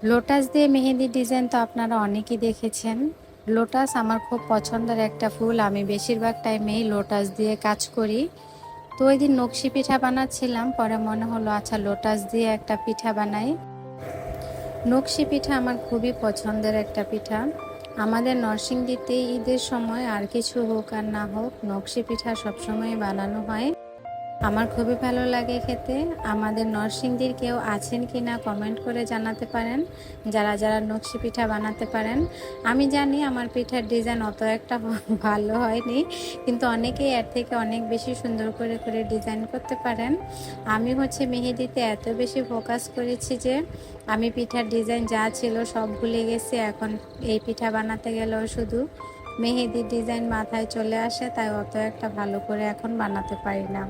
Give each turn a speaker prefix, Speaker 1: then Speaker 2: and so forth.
Speaker 1: Lotus দিয়ে মেহেদির design তো আপনারা অনেকেই দেখেছেন। লোটাস আমার খুব পছন্দের একটা ফুল। আমি বেশিরভাগ টাইমেই লোটাস দিয়ে কাজ করি। তো ওই দিন নকশি পিঠা বানাচ্ছিলাম, পরে মনে হলো আচ্ছা লোটাস দিয়ে একটা পিঠা বানাই। নকশি পিঠা আমার খুবই পছন্দের একটা পিঠা। আমাদের নরসিংদীতে ঈদের সময় আর কিছু হোক আর না হোক, নকশি পিঠা সবসময় বানানো হয়। আমার খুবই ভালো লাগে খেতে। আমাদের নরসিংদীর কেউ আছেন কি না কমেন্ট করে জানাতে পারেন, যারা যারা নকশি পিঠা বানাতে পারেন। আমি জানি আমার পিঠার ডিজাইন অত একটা ভালো হয়নি, কিন্তু অনেকেই এর থেকে অনেক বেশি সুন্দর করে করে ডিজাইন করতে পারেন। আমি মেহেদিতে এত বেশি ফোকাস করেছি যে আমি পিঠার ডিজাইন যা ছিল সব ভুলে গেছি। এখন এই পিঠা বানাতে গেলেও শুধু মেহেদির ডিজাইন মাথায় চলে আসে, তাই অত একটা ভালো করে এখন বানাতে পারি না।